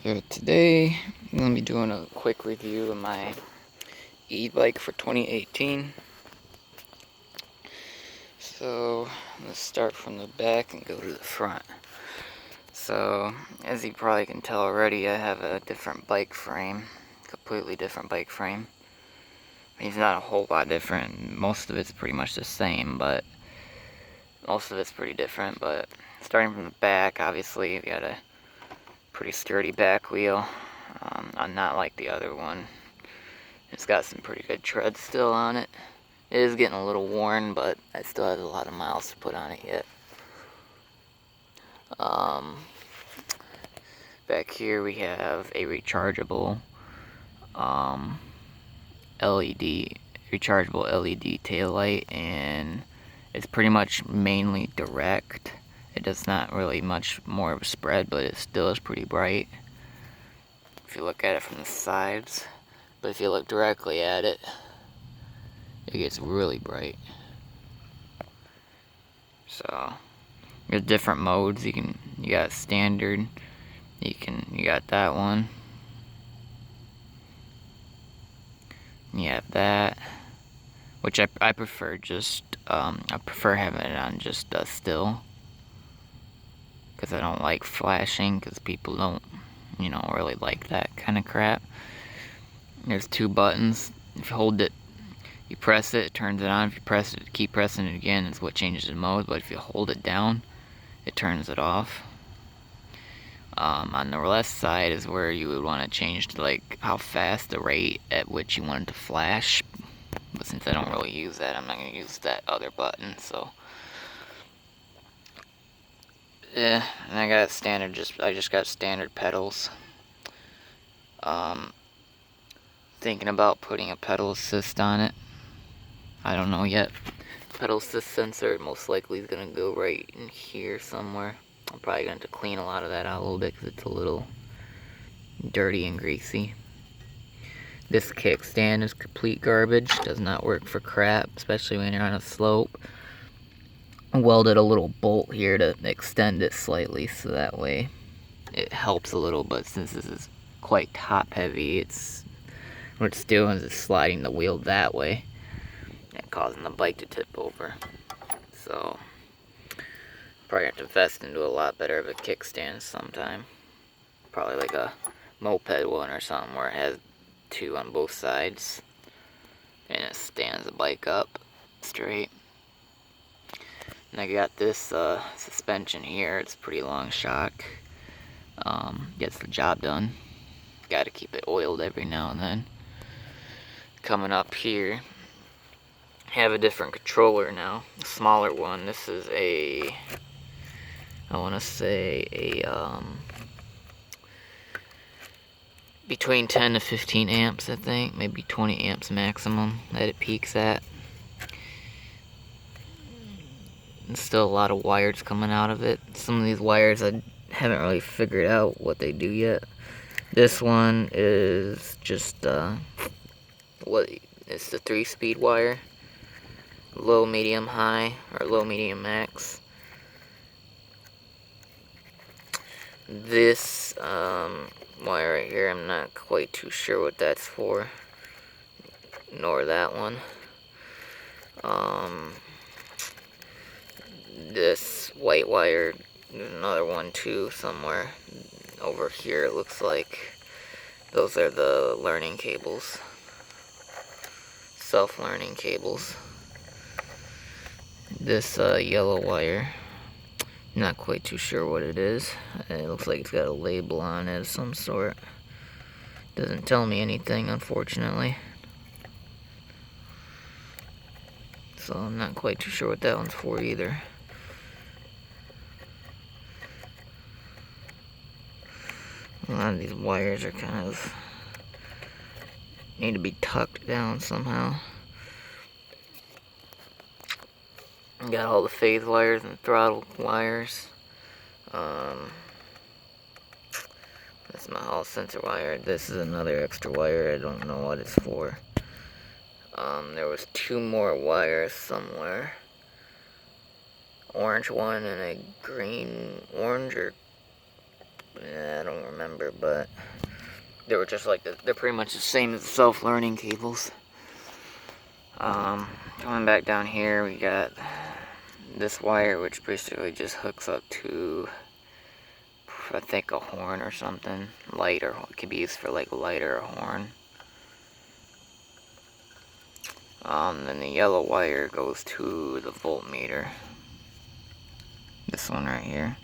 So today I'm going to be doing a quick review of my e-bike for 2018. So let's start from the back and go to the front. So as you probably can tell already, I have a different bike frame, completely different bike frame. I mean, it's not a whole lot different. Most of it's pretty much the same, but most of it's pretty different. But starting from the back, obviously you got a pretty sturdy back wheel. Not like the other one. It's got some pretty good tread still on it. It is getting a little worn, but I still have a lot of miles to put on it yet. Back here we have a rechargeable LED tail light, and it's pretty much mainly direct. It does not really much more of a spread, but it still is pretty bright if you look at it from the sides. But if you look directly at it, it gets really bright. So there's different modes. You got standard. You got that one. You have that, which I prefer just I prefer having it on just still, because I don't like flashing, because people don't really like that kind of crap. There's two buttons. If you hold it, you press it, it turns it on. If you press it, keep pressing it again, it's what changes the mode. But if you hold it down, it turns it off. On the left side is where you would want to change to like how fast, the rate at which you want it to flash. But since I don't really use that, I'm not going to use that other button. So yeah, and I got standard. I just got standard pedals. Thinking about putting a pedal assist on it. I don't know yet. Pedal assist sensor most likely is going to go right in here somewhere. I'm probably going to have to clean a lot of that out a little bit because it's a little dirty and greasy. This kickstand is complete garbage. Does not work for crap, especially when you're on a slope. I welded a little bolt here to extend it slightly so that way it helps a little, but since this is quite top heavy, what it's doing is sliding the wheel that way and causing the bike to tip over. So probably have to invest into a lot better of a kickstand sometime. Probably like a moped one or something where it has two on both sides and it stands the bike up straight. And I got this suspension here. It's pretty long shock. Gets the job done. Got to keep it oiled every now and then. Coming up here, I have a different controller now, a smaller one. This is I want to say between 10 to 15 amps, I think, maybe 20 amps maximum that it peaks at. And still a lot of wires coming out of it. Some of these wires I haven't really figured out what they do yet. This one is just it's the 3-speed wire, low, medium, high, or low, medium, max. This wire right here, I'm not quite too sure what that's for, nor that one. This white wire, there's another one too somewhere over here, it looks like. Those are the learning cables, self-learning cables. This yellow wire, not quite too sure what it is. It looks like it's got a label on it of some sort. Doesn't tell me anything, unfortunately. So I'm not quite too sure what that one's for either. A lot of these wires are kind of need to be tucked down somehow. Got all the phase wires and throttle wires. That's my hall sensor wire. This is another extra wire. I don't know what it's for. There was two more wires somewhere. Orange one and a green, orange or I don't remember remember, but they were just like, they're pretty much the same as the self-learning cables. Coming back down here, we got this wire, which basically just hooks up to, I think, a horn or something. Light, or it could be used for like a light or a horn. Then the yellow wire goes to the voltmeter. This one right here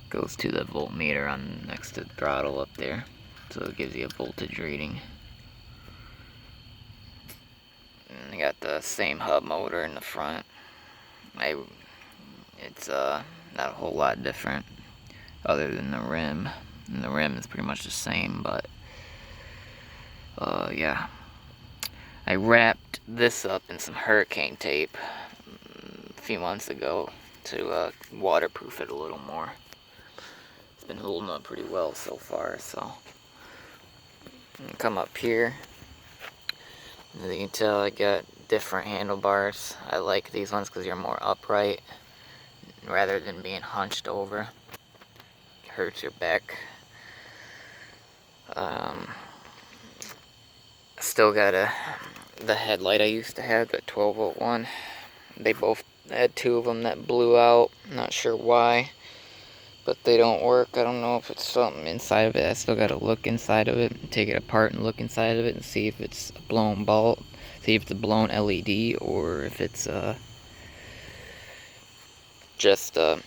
goes to the voltmeter on next to the throttle up there, so it gives you a voltage reading. And I got the same hub motor in the front. It's not a whole lot different other than the rim, and the rim is pretty much the same, but yeah. I wrapped this up in some hurricane tape a few months ago to waterproof it a little more. It's been holding up pretty well so far, so. Come up here. As you can tell, I got different handlebars. I like these ones because you're more upright rather than being hunched over. It hurts your back. Still got the headlight I used to have, the 12-volt one. They both had two of them that blew out. Not sure why, but they don't work. I don't know if it's something inside of it. I still got to look inside of it, take it apart and look inside of it and see if it's a blown bulb, see if it's a blown LED, or if it's just a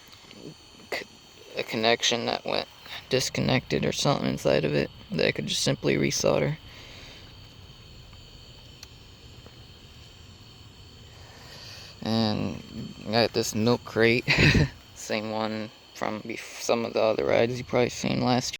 connection that went disconnected or something inside of it that I could just simply resolder. And I got this milk crate, same one from some of the other rides you probably seen last year.